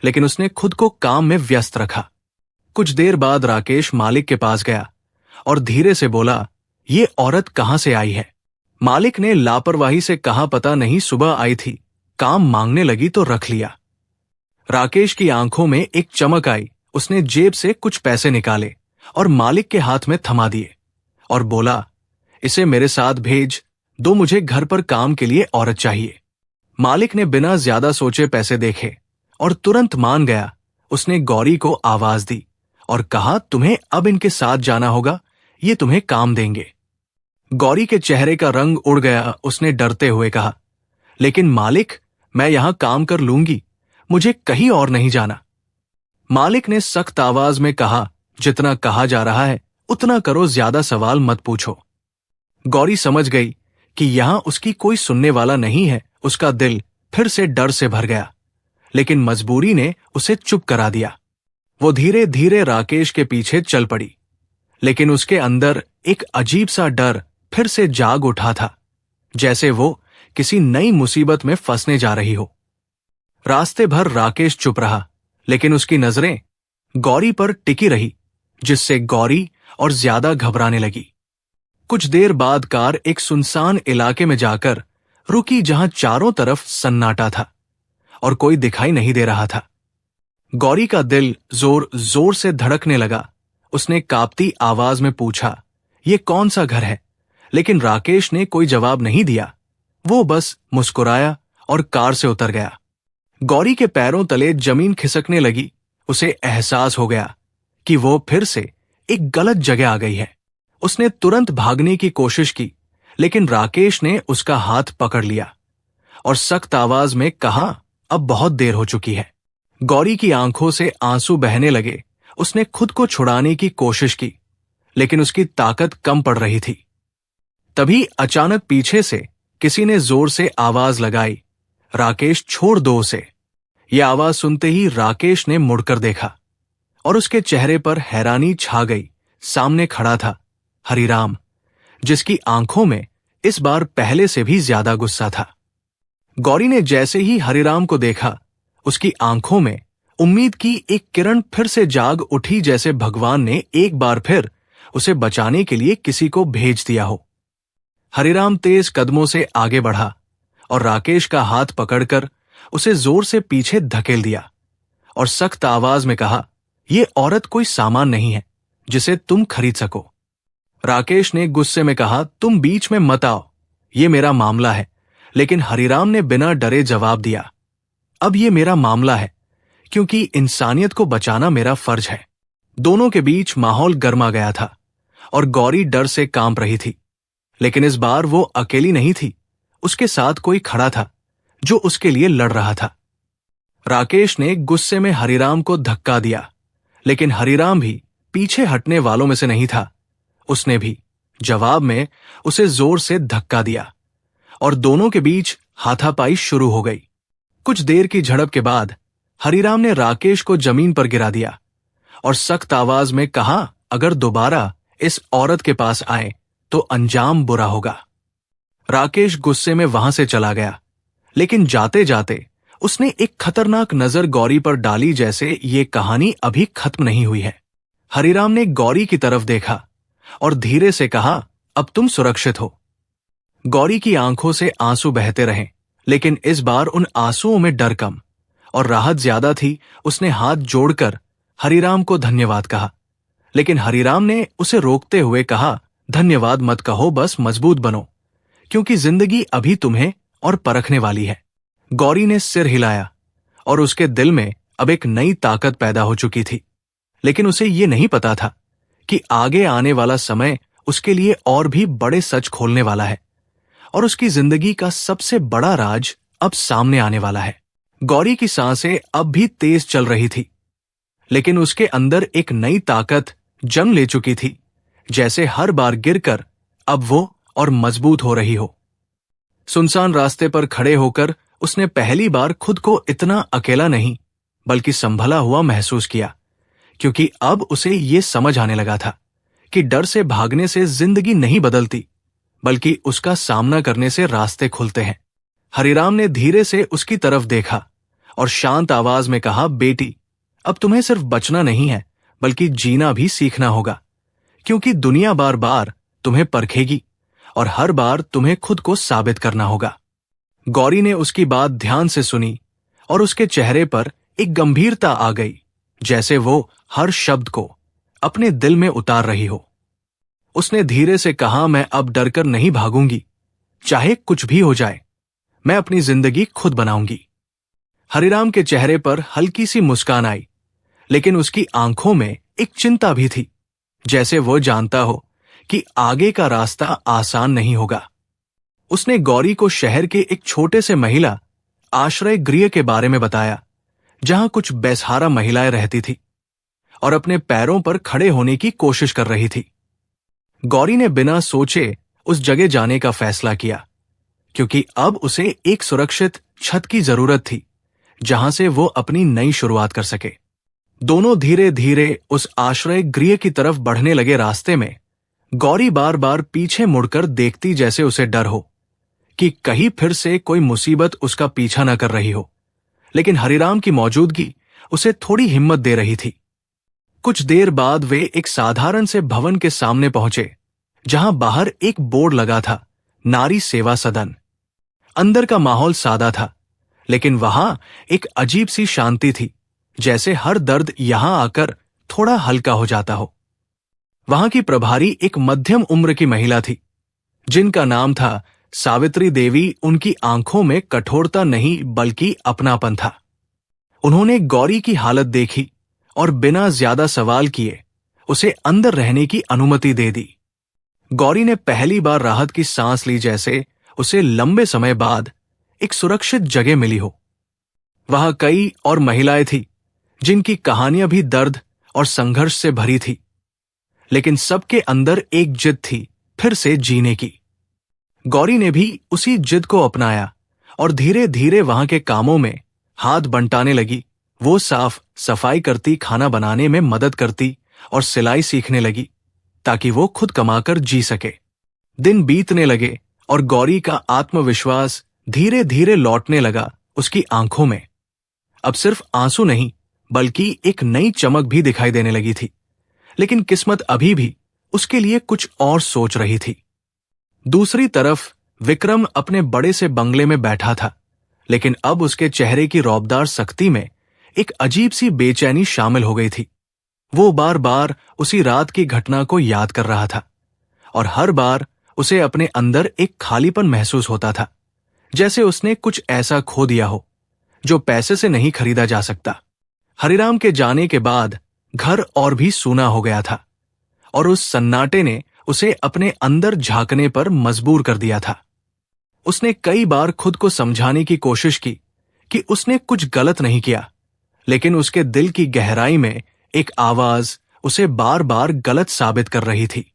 लेकिन उसने खुद को काम में व्यस्त रखा। कुछ देर बाद राकेश मालिक के पास गया और धीरे से बोला, ये औरत कहां से आई है? मालिक ने लापरवाही से कहा, पता नहीं, सुबह आई थी, काम मांगने लगी तो रख लिया। राकेश की आंखों में एक चमक आई। उसने जेब से कुछ पैसे निकाले और मालिक के हाथ में थमा दिए और बोला, इसे मेरे साथ भेज दो, मुझे घर पर काम के लिए औरत चाहिए। मालिक ने बिना ज्यादा सोचे पैसे देखे और तुरंत मान गया। उसने गौरी को आवाज दी और कहा, तुम्हें अब इनके साथ जाना होगा, ये तुम्हें काम देंगे। गौरी के चेहरे का रंग उड़ गया। उसने डरते हुए कहा, लेकिन मालिक, मैं यहां काम कर लूंगी, मुझे कहीं और नहीं जाना। मालिक ने सख्त आवाज में कहा, जितना कहा जा रहा है उतना करो, ज्यादा सवाल मत पूछो। गौरी समझ गई कि यहां उसकी कोई सुनने वाला नहीं है। उसका दिल फिर से डर से भर गया, लेकिन मजबूरी ने उसे चुप करा दिया। वो धीरे धीरे राकेश के पीछे चल पड़ी, लेकिन उसके अंदर एक अजीब सा डर फिर से जाग उठा था, जैसे वो किसी नई मुसीबत में फंसने जा रही हो। रास्ते भर राकेश चुप रहा, लेकिन उसकी नजरें गौरी पर टिकी रही, जिससे गौरी और ज्यादा घबराने लगी। कुछ देर बाद कार एक सुनसान इलाके में जाकर रुकी, जहां चारों तरफ सन्नाटा था और कोई दिखाई नहीं दे रहा था। गौरी का दिल जोर जोर से धड़कने लगा। उसने कांपती आवाज में पूछा, ये कौन सा घर है? लेकिन राकेश ने कोई जवाब नहीं दिया। वो बस मुस्कुराया और कार से उतर गया। गौरी के पैरों तले जमीन खिसकने लगी। उसे एहसास हो गया कि वो फिर से एक गलत जगह आ गई है। उसने तुरंत भागने की कोशिश की, लेकिन राकेश ने उसका हाथ पकड़ लिया और सख्त आवाज में कहा, अब बहुत देर हो चुकी है। गौरी की आंखों से आंसू बहने लगे। उसने खुद को छुड़ाने की कोशिश की, लेकिन उसकी ताकत कम पड़ रही थी। तभी अचानक पीछे से किसी ने जोर से आवाज लगाई, राकेश, छोड़ दो उसे। यह आवाज सुनते ही राकेश ने मुड़कर देखा और उसके चेहरे पर हैरानी छा गई। सामने खड़ा था हरिराम, जिसकी आंखों में इस बार पहले से भी ज्यादा गुस्सा था। गौरी ने जैसे ही हरिराम को देखा, उसकी आंखों में उम्मीद की एक किरण फिर से जाग उठी, जैसे भगवान ने एक बार फिर उसे बचाने के लिए किसी को भेज दिया हो। हरिराम तेज कदमों से आगे बढ़ा और राकेश का हाथ पकड़कर उसे जोर से पीछे धकेल दिया और सख्त आवाज में कहा, "यह औरत कोई सामान नहीं है जिसे तुम खरीद सको।" राकेश ने गुस्से में कहा, "तुम बीच में मत आओ, ये मेरा मामला है।" लेकिन हरिराम ने बिना डरे जवाब दिया, "अब ये मेरा मामला है, क्योंकि इंसानियत को बचाना मेरा फर्ज है।" दोनों के बीच माहौल गर्मा गया था और गौरी डर से कांप रही थी। लेकिन इस बार वो अकेली नहीं थी, उसके साथ कोई खड़ा था जो उसके लिए लड़ रहा था। राकेश ने गुस्से में हरिराम को धक्का दिया, लेकिन हरिराम भी पीछे हटने वालों में से नहीं था। उसने भी जवाब में उसे जोर से धक्का दिया और दोनों के बीच हाथापाई शुरू हो गई। कुछ देर की झड़प के बाद हरिराम ने राकेश को जमीन पर गिरा दिया और सख्त आवाज में कहा, "अगर दोबारा इस औरत के पास आए तो अंजाम बुरा होगा।" राकेश गुस्से में वहां से चला गया, लेकिन जाते जाते उसने एक खतरनाक नजर गौरी पर डाली, जैसे ये कहानी अभी खत्म नहीं हुई है। हरिराम ने गौरी की तरफ देखा और धीरे से कहा, "अब तुम सुरक्षित हो।" गौरी की आंखों से आंसू बहते रहे, लेकिन इस बार उन आंसुओं में डर कम और राहत ज्यादा थी। उसने हाथ जोड़कर हरिराम को धन्यवाद कहा, लेकिन हरिराम ने उसे रोकते हुए कहा, "धन्यवाद मत कहो, बस मजबूत बनो, क्योंकि जिंदगी अभी तुम्हें और परखने वाली है।" गौरी ने सिर हिलाया और उसके दिल में अब एक नई ताकत पैदा हो चुकी थी, लेकिन उसे ये नहीं पता था कि आगे आने वाला समय उसके लिए और भी बड़े सच खोलने वाला है और उसकी जिंदगी का सबसे बड़ा राज अब सामने आने वाला है। गौरी की सांसें अब भी तेज चल रही थी, लेकिन उसके अंदर एक नई ताकत जंग ले चुकी थी, जैसे हर बार गिरकर अब वो और मजबूत हो रही हो। सुनसान रास्ते पर खड़े होकर उसने पहली बार खुद को इतना अकेला नहीं बल्कि संभला हुआ महसूस किया, क्योंकि अब उसे ये समझ आने लगा था कि डर से भागने से जिंदगी नहीं बदलती, बल्कि उसका सामना करने से रास्ते खुलते हैं। हरिराम ने धीरे से उसकी तरफ देखा और शांत आवाज में कहा, "बेटी, अब तुम्हें सिर्फ बचना नहीं है बल्कि जीना भी सीखना होगा, क्योंकि दुनिया बार बार तुम्हें परखेगी और हर बार तुम्हें खुद को साबित करना होगा।" गौरी ने उसकी बात ध्यान से सुनी और उसके चेहरे पर एक गंभीरता आ गई, जैसे वो हर शब्द को अपने दिल में उतार रही हो। उसने धीरे से कहा, "मैं अब डरकर नहीं भागूंगी, चाहे कुछ भी हो जाए, मैं अपनी जिंदगी खुद बनाऊंगी।" हरिराम के चेहरे पर हल्की सी मुस्कान आई, लेकिन उसकी आंखों में एक चिंता भी थी, जैसे वो जानता हो कि आगे का रास्ता आसान नहीं होगा। उसने गौरी को शहर के एक छोटे से महिला आश्रय गृह के बारे में बताया, जहां कुछ बेसहारा महिलाएं रहती थी और अपने पैरों पर खड़े होने की कोशिश कर रही थी। गौरी ने बिना सोचे उस जगह जाने का फैसला किया, क्योंकि अब उसे एक सुरक्षित छत की जरूरत थी, जहां से वो अपनी नई शुरुआत कर सके। दोनों धीरे धीरे उस आश्रय गृह की तरफ बढ़ने लगे। रास्ते में गौरी बार बार पीछे मुड़कर देखती, जैसे उसे डर हो कि कहीं फिर से कोई मुसीबत उसका पीछा न कर रही हो, लेकिन हरिराम की मौजूदगी उसे थोड़ी हिम्मत दे रही थी। कुछ देर बाद वे एक साधारण से भवन के सामने पहुंचे, जहां बाहर एक बोर्ड लगा था, नारी सेवा सदन। अंदर का माहौल सादा था, लेकिन वहां एक अजीब सी शांति थी, जैसे हर दर्द यहां आकर थोड़ा हल्का हो जाता हो। वहां की प्रभारी एक मध्यम उम्र की महिला थी, जिनका नाम था सावित्री देवी। उनकी आंखों में कठोरता नहीं बल्कि अपनापन था। उन्होंने गौरी की हालत देखी और बिना ज्यादा सवाल किए उसे अंदर रहने की अनुमति दे दी। गौरी ने पहली बार राहत की सांस ली, जैसे उसे लंबे समय बाद एक सुरक्षित जगह मिली हो। वहां कई और महिलाएं थी, जिनकी कहानियां भी दर्द और संघर्ष से भरी थी, लेकिन सबके अंदर एक जिद थी, फिर से जीने की। गौरी ने भी उसी जिद को अपनाया और धीरे धीरे वहां के कामों में हाथ बंटाने लगी। वो साफ सफाई करती, खाना बनाने में मदद करती और सिलाई सीखने लगी, ताकि वो खुद कमाकर जी सके। दिन बीतने लगे और गौरी का आत्मविश्वास धीरे धीरे लौटने लगा उसकी आंखों में। अब सिर्फ आंसू नहीं, बल्कि एक नई चमक भी दिखाई देने लगी थी। लेकिन किस्मत अभी भी उसके लिए कुछ और सोच रही थी। दूसरी तरफ विक्रम अपने बड़े से बंगले में बैठा था, लेकिन अब उसके चेहरे की रौबदार सख्ती में एक अजीब सी बेचैनी शामिल हो गई थी। वो बार बार उसी रात की घटना को याद कर रहा था, और हर बार उसे अपने अंदर एक खालीपन महसूस होता था, जैसे उसने कुछ ऐसा खो दिया हो जो पैसे से नहीं खरीदा जा सकता। हरिराम के जाने के बाद घर और भी सूना हो गया था, और उस सन्नाटे ने उसे अपने अंदर झांकने पर मजबूर कर दिया था। उसने कई बार खुद को समझाने की कोशिश की कि उसने कुछ गलत नहीं किया, लेकिन उसके दिल की गहराई में एक आवाज उसे बार बार गलत साबित कर रही थी।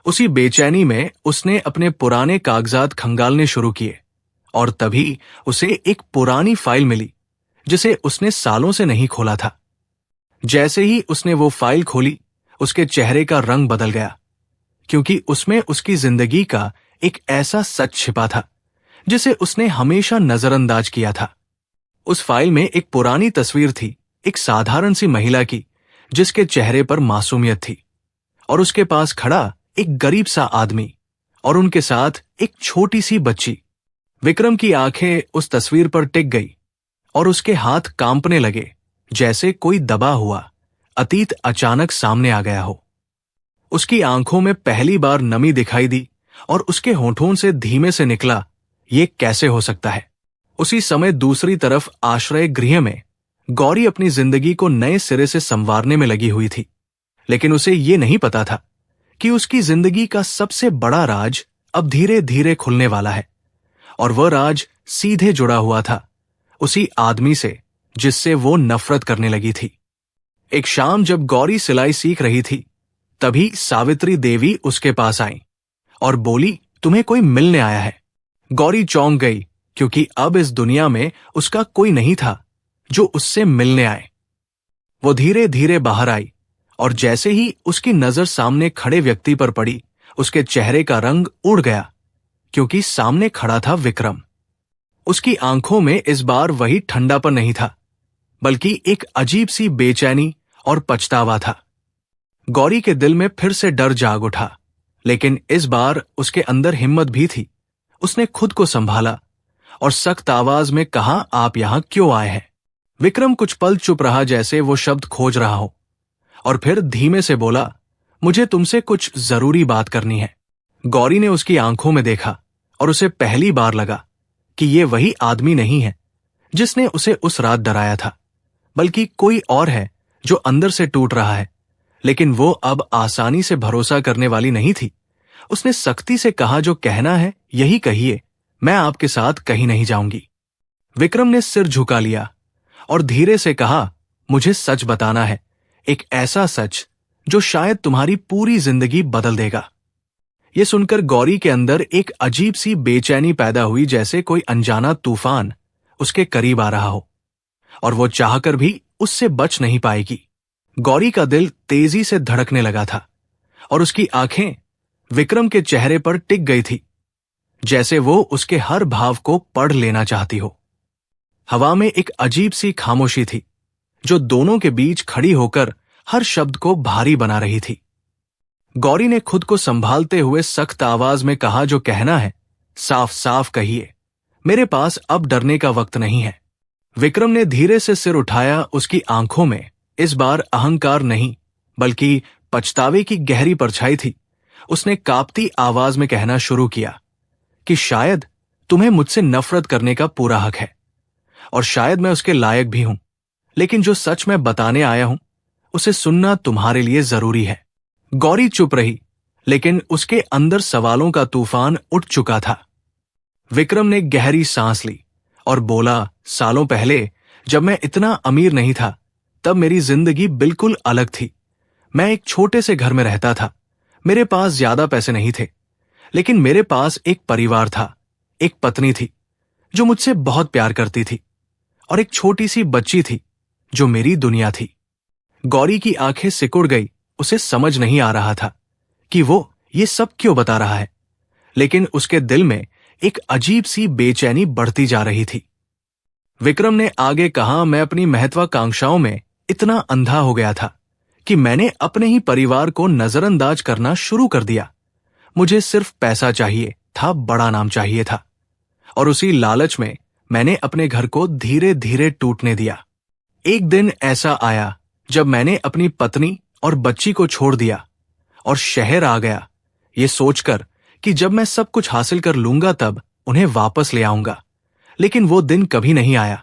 उसी बेचैनी में उसने अपने पुराने कागजात खंगालने शुरू किए, और तभी उसे एक पुरानी फाइल मिली जिसे उसने सालों से नहीं खोला था। जैसे ही उसने वो फाइल खोली, उसके चेहरे का रंग बदल गया, क्योंकि उसमें उसकी जिंदगी का एक ऐसा सच छिपा था जिसे उसने हमेशा नजरअंदाज किया था। उस फाइल में एक पुरानी तस्वीर थी, एक साधारण सी महिला की, जिसके चेहरे पर मासूमियत थी, और उसके पास खड़ा एक गरीब सा आदमी, और उनके साथ एक छोटी सी बच्ची। विक्रम की आंखें उस तस्वीर पर टिक गई, और उसके हाथ कांपने लगे, जैसे कोई दबा हुआ अतीत अचानक सामने आ गया हो। उसकी आंखों में पहली बार नमी दिखाई दी, और उसके होठों से धीमे से निकला, ये कैसे हो सकता है। उसी समय दूसरी तरफ आश्रय गृह में गौरी अपनी जिंदगी को नए सिरे से संवारने में लगी हुई थी, लेकिन उसे ये नहीं पता था कि उसकी जिंदगी का सबसे बड़ा राज अब धीरे धीरे खुलने वाला है, और वह राज सीधे जुड़ा हुआ था उसी आदमी से जिससे वो नफरत करने लगी थी। एक शाम जब गौरी सिलाई सीख रही थी, तभी सावित्री देवी उसके पास आई और बोली, तुम्हें कोई मिलने आया है। गौरी चौंक गई, क्योंकि अब इस दुनिया में उसका कोई नहीं था जो उससे मिलने आए। वो धीरे धीरे बाहर आई, और जैसे ही उसकी नजर सामने खड़े व्यक्ति पर पड़ी, उसके चेहरे का रंग उड़ गया, क्योंकि सामने खड़ा था विक्रम। उसकी आंखों में इस बार वही ठंडापन नहीं था, बल्कि एक अजीब सी बेचैनी और पछतावा था। गौरी के दिल में फिर से डर जाग उठा, लेकिन इस बार उसके अंदर हिम्मत भी थी। उसने खुद को संभाला और सख्त आवाज में कहा, आप यहां क्यों आए हैं? विक्रम कुछ पल चुप रहा, जैसे वो शब्द खोज रहा हो, और फिर धीमे से बोला, मुझे तुमसे कुछ जरूरी बात करनी है। गौरी ने उसकी आंखों में देखा, और उसे पहली बार लगा कि ये वही आदमी नहीं है जिसने उसे उस रात डराया था, बल्कि कोई और है जो अंदर से टूट रहा है। लेकिन वो अब आसानी से भरोसा करने वाली नहीं थी। उसने सख्ती से कहा, जो कहना है यही कहिए, मैं आपके साथ कहीं नहीं जाऊंगी। विक्रम ने सिर झुका लिया और धीरे से कहा, मुझे सच बताना है, एक ऐसा सच जो शायद तुम्हारी पूरी जिंदगी बदल देगा। यह सुनकर गौरी के अंदर एक अजीब सी बेचैनी पैदा हुई, जैसे कोई अनजाना तूफान उसके करीब आ रहा हो, और वो चाहकर भी उससे बच नहीं पाएगी। गौरी का दिल तेजी से धड़कने लगा था, और उसकी आंखें विक्रम के चेहरे पर टिक गई थी, जैसे वो उसके हर भाव को पढ़ लेना चाहती हो। हवा में एक अजीब सी खामोशी थी, जो दोनों के बीच खड़ी होकर हर शब्द को भारी बना रही थी। गौरी ने खुद को संभालते हुए सख्त आवाज में कहा, जो कहना है साफ साफ कहिए, मेरे पास अब डरने का वक्त नहीं है। विक्रम ने धीरे से सिर उठाया। उसकी आंखों में इस बार अहंकार नहीं, बल्कि पछतावे की गहरी परछाई थी। उसने कांपती आवाज में कहना शुरू किया कि शायद तुम्हें मुझसे नफरत करने का पूरा हक है, और शायद मैं उसके लायक भी हूं, लेकिन जो सच मैं बताने आया हूं उसे सुनना तुम्हारे लिए जरूरी है। गौरी चुप रही, लेकिन उसके अंदर सवालों का तूफान उठ चुका था। विक्रम ने गहरी सांस ली और बोला, सालों पहले जब मैं इतना अमीर नहीं था, तब मेरी जिंदगी बिल्कुल अलग थी। मैं एक छोटे से घर में रहता था। मेरे पास ज्यादा पैसे नहीं थे, लेकिन मेरे पास एक परिवार था। एक पत्नी थी जो मुझसे बहुत प्यार करती थी, और एक छोटी सी बच्ची थी जो मेरी दुनिया थी। गौरी की आंखें सिकुड़ गई। उसे समझ नहीं आ रहा था कि वो ये सब क्यों बता रहा है, लेकिन उसके दिल में एक अजीब सी बेचैनी बढ़ती जा रही थी। विक्रम ने आगे कहा, मैं अपनी महत्वाकांक्षाओं में इतना अंधा हो गया था कि मैंने अपने ही परिवार को नजरअंदाज करना शुरू कर दिया। मुझे सिर्फ पैसा चाहिए था, बड़ा नाम चाहिए था, और उसी लालच में मैंने अपने घर को धीरे धीरे टूटने दिया। एक दिन ऐसा आया जब मैंने अपनी पत्नी और बच्ची को छोड़ दिया और शहर आ गया, ये सोचकर कि जब मैं सब कुछ हासिल कर लूंगा तब उन्हें वापस ले आऊंगा। लेकिन वो दिन कभी नहीं आया।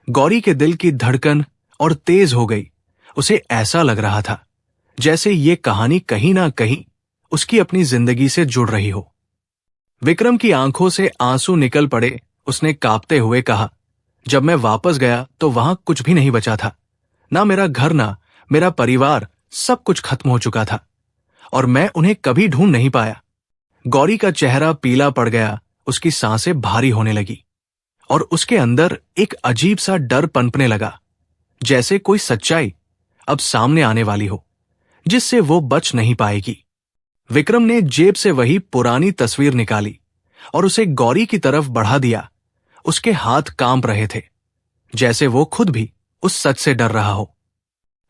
गौरी के दिल की धड़कन और तेज हो गई। उसे ऐसा लग रहा था जैसे ये कहानी कहीं ना कहीं उसकी अपनी जिंदगी से जुड़ रही हो। विक्रम की आंखों से आंसू निकल पड़े। उसने कांपते हुए कहा, जब मैं वापस गया तो वहां कुछ भी नहीं बचा था, ना मेरा घर, ना मेरा परिवार, सब कुछ खत्म हो चुका था और मैं उन्हें कभी ढूंढ नहीं पाया। गौरी का चेहरा पीला पड़ गया, उसकी सांसें भारी होने लगी और उसके अंदर एक अजीब सा डर पनपने लगा, जैसे कोई सच्चाई अब सामने आने वाली हो जिससे वो बच नहीं पाएगी। विक्रम ने जेब से वही पुरानी तस्वीर निकाली और उसे गौरी की तरफ बढ़ा दिया। उसके हाथ कांप रहे थे, जैसे वो खुद भी उस सच से डर रहा हो।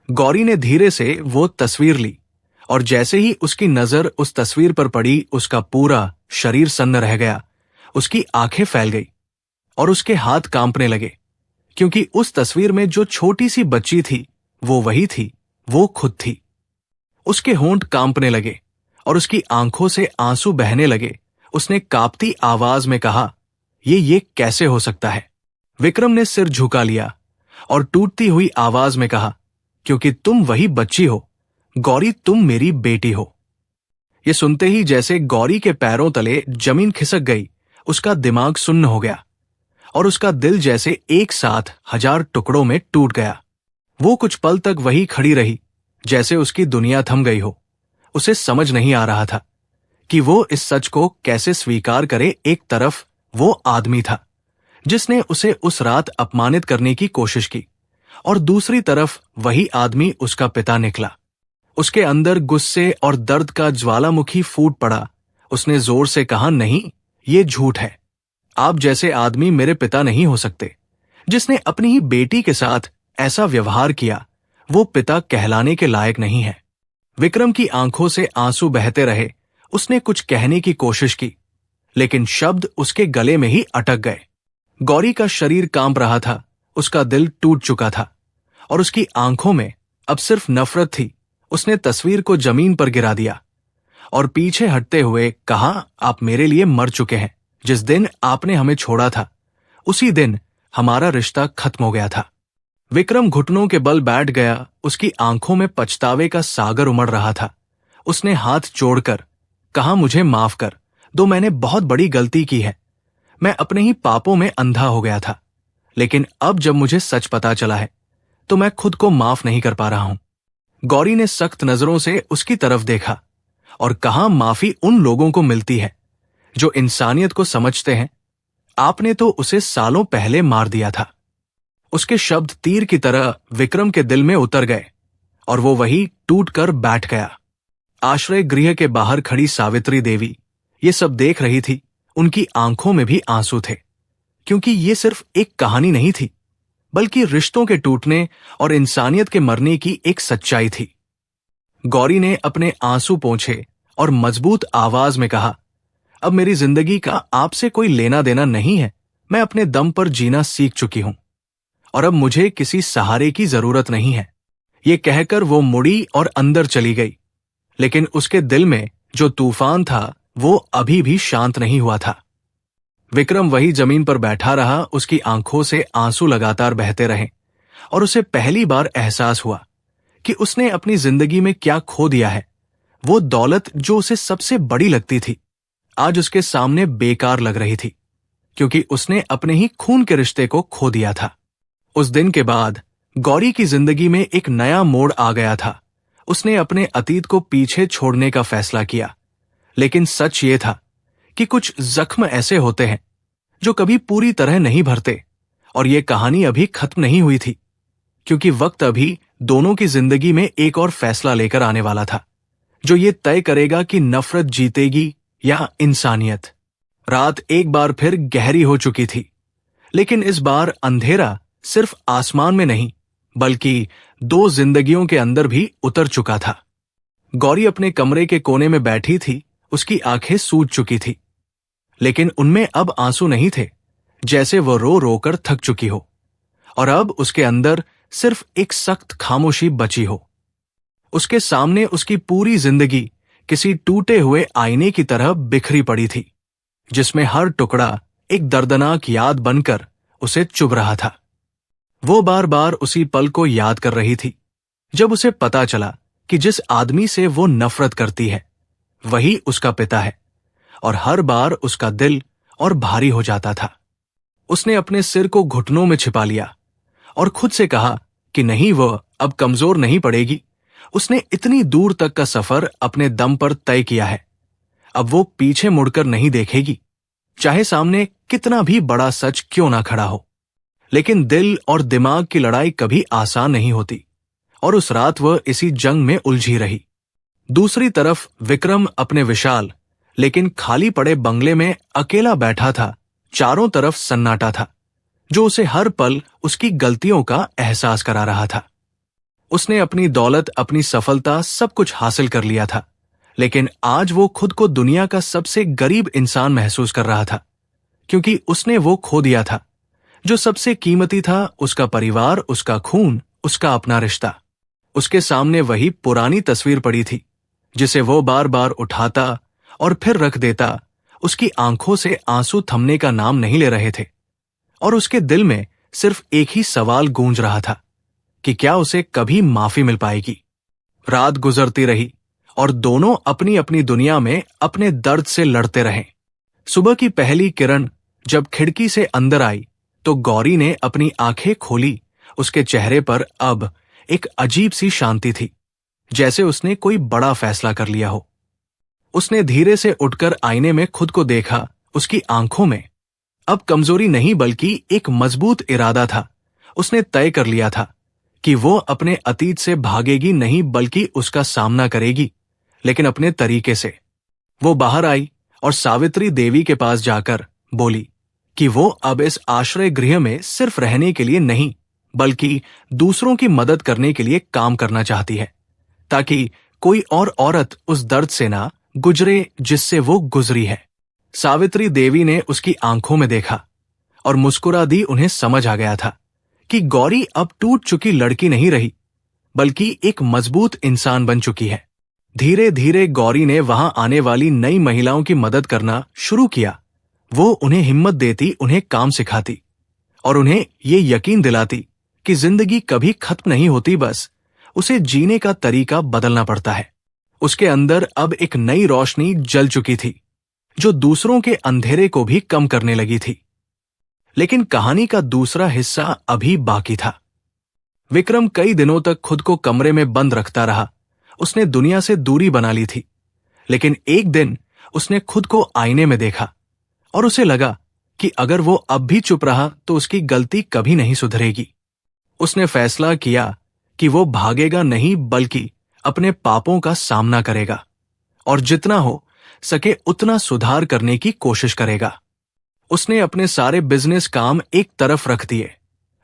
गौरी ने धीरे से वो तस्वीर ली और जैसे ही उसकी नजर उस तस्वीर पर पड़ी, उसका पूरा शरीर सन्न रह गया। उसकी आंखें फैल गई और उसके हाथ कांपने लगे, क्योंकि उस तस्वीर में जो छोटी सी बच्ची थी वो वही थी, वो खुद थी। उसके होंठ कांपने लगे और उसकी आंखों से आंसू बहने लगे। उसने कांपती आवाज में कहा, ये कैसे हो सकता है? विक्रम ने सिर झुका लिया और टूटती हुई आवाज में कहा, क्योंकि तुम वही बच्ची हो गौरी, तुम मेरी बेटी हो। ये सुनते ही जैसे गौरी के पैरों तले जमीन खिसक गई। उसका दिमाग सुन्न हो गया और उसका दिल जैसे एक साथ 1000 टुकड़ों में टूट गया। वो कुछ पल तक वही खड़ी रही, जैसे उसकी दुनिया थम गई हो। उसे समझ नहीं आ रहा था कि वो इस सच को कैसे स्वीकार करे। एक तरफ वो आदमी था जिसने उसे उस रात अपमानित करने की कोशिश की, और दूसरी तरफ वही आदमी उसका पिता निकला। उसके अंदर गुस्से और दर्द का ज्वालामुखी फूट पड़ा। उसने जोर से कहा, नहीं, ये झूठ है। आप जैसे आदमी मेरे पिता नहीं हो सकते। जिसने अपनी ही बेटी के साथ ऐसा व्यवहार किया, वो पिता कहलाने के लायक नहीं है। विक्रम की आंखों से आंसू बहते रहे। उसने कुछ कहने की कोशिश की, लेकिन शब्द उसके गले में ही अटक गए। गौरी का शरीर कांप रहा था, उसका दिल टूट चुका था और उसकी आंखों में अब सिर्फ नफरत थी। उसने तस्वीर को जमीन पर गिरा दिया और पीछे हटते हुए कहा, आप मेरे लिए मर चुके हैं। जिस दिन आपने हमें छोड़ा था, उसी दिन हमारा रिश्ता खत्म हो गया था। विक्रम घुटनों के बल बैठ गया। उसकी आंखों में पछतावे का सागर उमड़ रहा था। उसने हाथ जोड़कर कहा, मुझे माफ कर दो, मैंने बहुत बड़ी गलती की है। मैं अपने ही पापों में अंधा हो गया था, लेकिन अब जब मुझे सच पता चला है तो मैं खुद को माफ नहीं कर पा रहा हूं। गौरी ने सख्त नजरों से उसकी तरफ देखा और कहा, माफी उन लोगों को मिलती है जो इंसानियत को समझते हैं। आपने तो उसे सालों पहले मार दिया था। उसके शब्द तीर की तरह विक्रम के दिल में उतर गए और वो वही टूट कर बैठ गया। आश्रय गृह के बाहर खड़ी सावित्री देवी ये सब देख रही थी। उनकी आंखों में भी आंसू थे, क्योंकि ये सिर्फ एक कहानी नहीं थी, बल्कि रिश्तों के टूटने और इंसानियत के मरने की एक सच्चाई थी। गौरी ने अपने आंसू पोंछे और मजबूत आवाज में कहा, अब मेरी जिंदगी का आपसे कोई लेना देना नहीं है। मैं अपने दम पर जीना सीख चुकी हूं और अब मुझे किसी सहारे की जरूरत नहीं है। ये कहकर वो मुड़ी और अंदर चली गई, लेकिन उसके दिल में जो तूफान था वो अभी भी शांत नहीं हुआ था। विक्रम वही जमीन पर बैठा रहा। उसकी आंखों से आंसू लगातार बहते रहे और उसे पहली बार एहसास हुआ कि उसने अपनी जिंदगी में क्या खो दिया है। वो दौलत जो उसे सबसे बड़ी लगती थी, आज उसके सामने बेकार लग रही थी, क्योंकि उसने अपने ही खून के रिश्ते को खो दिया था। उस दिन के बाद गौरी की जिंदगी में एक नया मोड़ आ गया था। उसने अपने अतीत को पीछे छोड़ने का फैसला किया, लेकिन सच ये था कि कुछ जख्म ऐसे होते हैं जो कभी पूरी तरह नहीं भरते, और ये कहानी अभी खत्म नहीं हुई थी, क्योंकि वक्त अभी दोनों की जिंदगी में एक और फैसला लेकर आने वाला था, जो ये तय करेगा कि नफरत जीतेगी या इंसानियत। रात एक बार फिर गहरी हो चुकी थी, लेकिन इस बार अंधेरा सिर्फ आसमान में नहीं बल्कि दो जिंदगियों के अंदर भी उतर चुका था। गौरी अपने कमरे के कोने में बैठी थी, उसकी आंखें सूज चुकी थी, लेकिन उनमें अब आंसू नहीं थे, जैसे वो रो रो कर थक चुकी हो और अब उसके अंदर सिर्फ एक सख्त खामोशी बची हो। उसके सामने उसकी पूरी जिंदगी किसी टूटे हुए आईने की तरह बिखरी पड़ी थी, जिसमें हर टुकड़ा एक दर्दनाक याद बनकर उसे चुभ रहा था। वो बार बार उसी पल को याद कर रही थी जब उसे पता चला कि जिस आदमी से वो नफरत करती है वही उसका पिता है, और हर बार उसका दिल और भारी हो जाता था। उसने अपने सिर को घुटनों में छिपा लिया और खुद से कहा कि नहीं, वह अब कमजोर नहीं पड़ेगी। उसने इतनी दूर तक का सफर अपने दम पर तय किया है, अब वो पीछे मुड़कर नहीं देखेगी, चाहे सामने कितना भी बड़ा सच क्यों ना खड़ा हो। लेकिन दिल और दिमाग की लड़ाई कभी आसान नहीं होती, और उस रात वह इसी जंग में उलझी रही। दूसरी तरफ विक्रम अपने विशाल लेकिन खाली पड़े बंगले में अकेला बैठा था। चारों तरफ सन्नाटा था, जो उसे हर पल उसकी गलतियों का एहसास करा रहा था। उसने अपनी दौलत, अपनी सफलता, सब कुछ हासिल कर लिया था, लेकिन आज वो खुद को दुनिया का सबसे गरीब इंसान महसूस कर रहा था, क्योंकि उसने वो खो दिया था जो सबसे कीमती था, उसका परिवार, उसका खून, उसका अपना रिश्ता। उसके सामने वही पुरानी तस्वीर पड़ी थी जिसे वो बार बार उठाता और फिर रख देता। उसकी आंखों से आंसू थमने का नाम नहीं ले रहे थे, और उसके दिल में सिर्फ एक ही सवाल गूंज रहा था कि क्या उसे कभी माफी मिल पाएगी। रात गुजरती रही और दोनों अपनी अपनी दुनिया में अपने दर्द से लड़ते रहे। सुबह की पहली किरण जब खिड़की से अंदर आई तो गौरी ने अपनी आंखें खोली। उसके चेहरे पर अब एक अजीब सी शांति थी, जैसे उसने कोई बड़ा फैसला कर लिया हो। उसने धीरे से उठकर आईने में खुद को देखा। उसकी आंखों में अब कमजोरी नहीं बल्कि एक मजबूत इरादा था। उसने तय कर लिया था कि वो अपने अतीत से भागेगी नहीं बल्कि उसका सामना करेगी, लेकिन अपने तरीके से। वो बाहर आई और सावित्री देवी के पास जाकर बोली कि वो अब इस आश्रय गृह में सिर्फ रहने के लिए नहीं बल्कि दूसरों की मदद करने के लिए काम करना चाहती है, ताकि कोई और औरत उस दर्द से ना गुजरे जिससे वो गुजरी है। सावित्री देवी ने उसकी आंखों में देखा और मुस्कुरा दी। उन्हें समझ आ गया था कि गौरी अब टूट चुकी लड़की नहीं रही बल्कि एक मजबूत इंसान बन चुकी है। धीरे धीरे गौरी ने वहां आने वाली नई महिलाओं की मदद करना शुरू किया। वो उन्हें हिम्मत देती, उन्हें काम सिखाती और उन्हें ये यकीन दिलाती कि जिंदगी कभी खत्म नहीं होती, बस उसे जीने का तरीका बदलना पड़ता है। उसके अंदर अब एक नई रोशनी जल चुकी थी जो दूसरों के अंधेरे को भी कम करने लगी थी। लेकिन कहानी का दूसरा हिस्सा अभी बाकी था। विक्रम कई दिनों तक खुद को कमरे में बंद रखता रहा। उसने दुनिया से दूरी बना ली थी, लेकिन एक दिन उसने खुद को आईने में देखा और उसे लगा कि अगर वो अब भी चुप रहा तो उसकी गलती कभी नहीं सुधरेगी। उसने फैसला किया कि वो भागेगा नहीं बल्कि अपने पापों का सामना करेगा और जितना हो सके उतना सुधार करने की कोशिश करेगा। उसने अपने सारे बिजनेस काम एक तरफ रख दिए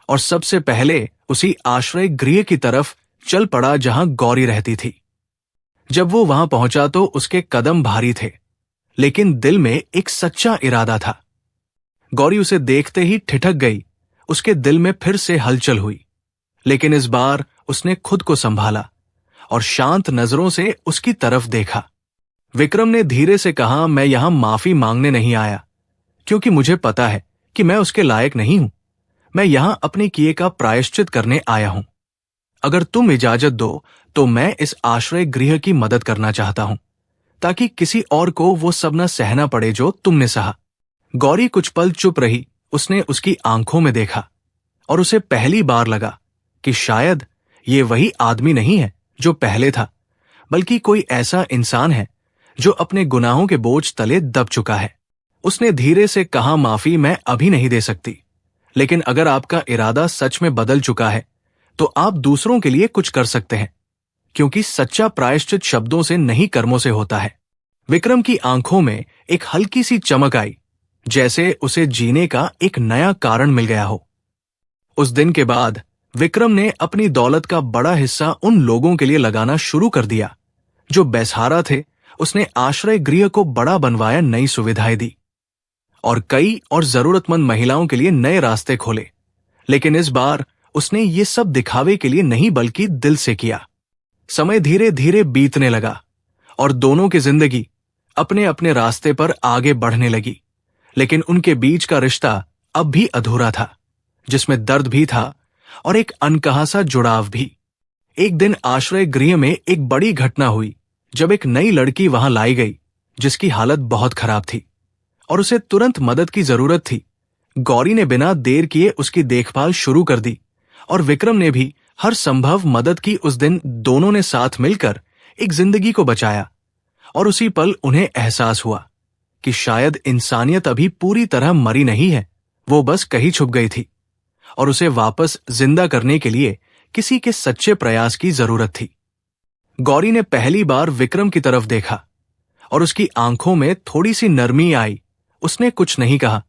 और सबसे पहले उसी आश्रय गृह की तरफ चल पड़ा जहां गौरी रहती थी। जब वो वहां पहुंचा तो उसके कदम भारी थे, लेकिन दिल में एक सच्चा इरादा था। गौरी उसे देखते ही ठिठक गई। उसके दिल में फिर से हलचल हुई, लेकिन इस बार उसने खुद को संभाला और शांत नजरों से उसकी तरफ देखा। विक्रम ने धीरे से कहा, मैं यहां माफी मांगने नहीं आया, क्योंकि मुझे पता है कि मैं उसके लायक नहीं हूं। मैं यहां अपने किए का प्रायश्चित करने आया हूं। अगर तुम इजाजत दो तो मैं इस आश्रय गृह की मदद करना चाहता हूं, ताकि किसी और को वो सब न सहना पड़े जो तुमने सहा। गौरी कुछ पल चुप रही। उसने उसकी आंखों में देखा और उसे पहली बार लगा कि शायद ये वही आदमी नहीं है जो पहले था, बल्कि कोई ऐसा इंसान है जो अपने गुनाहों के बोझ तले दब चुका है। उसने धीरे से कहा, माफी मैं अभी नहीं दे सकती, लेकिन अगर आपका इरादा सच में बदल चुका है तो आप दूसरों के लिए कुछ कर सकते हैं, क्योंकि सच्चा प्रायश्चित शब्दों से नहीं कर्मों से होता है। विक्रम की आंखों में एक हल्की सी चमक आई, जैसे उसे जीने का एक नया कारण मिल गया हो। उस दिन के बाद विक्रम ने अपनी दौलत का बड़ा हिस्सा उन लोगों के लिए लगाना शुरू कर दिया जो बेसहारा थे। उसने आश्रय गृह को बड़ा बनवाया, नई सुविधाएं दी और कई और जरूरतमंद महिलाओं के लिए नए रास्ते खोले। लेकिन इस बार उसने ये सब दिखावे के लिए नहीं बल्कि दिल से किया। समय धीरे धीरे बीतने लगा और दोनों की जिंदगी अपने अपने रास्ते पर आगे बढ़ने लगी। लेकिन उनके बीच का रिश्ता अब भी अधूरा था, जिसमें दर्द भी था और एक अनकहा सा जुड़ाव भी। एक दिन आश्रय गृह में एक बड़ी घटना हुई जब एक नई लड़की वहां लाई गई जिसकी हालत बहुत खराब थी और उसे तुरंत मदद की जरूरत थी। गौरी ने बिना देर किए उसकी देखभाल शुरू कर दी और विक्रम ने भी हर संभव मदद की। उस दिन दोनों ने साथ मिलकर एक जिंदगी को बचाया और उसी पल उन्हें एहसास हुआ कि शायद इंसानियत अभी पूरी तरह मरी नहीं है, वो बस कहीं छुप गई थी और उसे वापस जिंदा करने के लिए किसी के सच्चे प्रयास की जरूरत थी। गौरी ने पहली बार विक्रम की तरफ देखा और उसकी आंखों में थोड़ी सी नरमी आई। उसने कुछ नहीं कहा,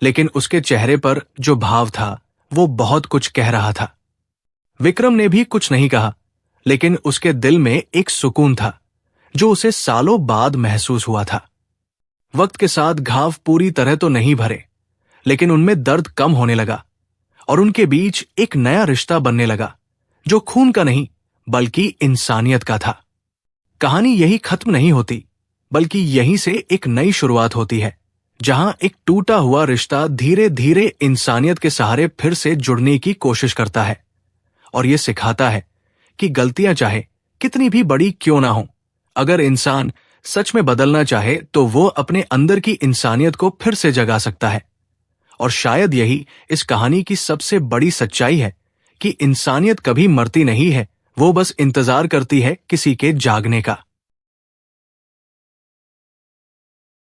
लेकिन उसके चेहरे पर जो भाव था वो बहुत कुछ कह रहा था। विक्रम ने भी कुछ नहीं कहा, लेकिन उसके दिल में एक सुकून था जो उसे सालों बाद महसूस हुआ था। वक्त के साथ घाव पूरी तरह तो नहीं भरे, लेकिन उनमें दर्द कम होने लगा और उनके बीच एक नया रिश्ता बनने लगा जो खून का नहीं बल्कि इंसानियत का था। कहानी यही खत्म नहीं होती, बल्कि यहीं से एक नई शुरुआत होती है, जहां एक टूटा हुआ रिश्ता धीरे धीरे इंसानियत के सहारे फिर से जुड़ने की कोशिश करता है और यह सिखाता है कि गलतियां चाहे कितनी भी बड़ी क्यों ना हो, अगर इंसान सच में बदलना चाहे तो वो अपने अंदर की इंसानियत को फिर से जगा सकता है। और शायद यही इस कहानी की सबसे बड़ी सच्चाई है कि इंसानियत कभी मरती नहीं है, वो बस इंतजार करती है किसी के जागने का।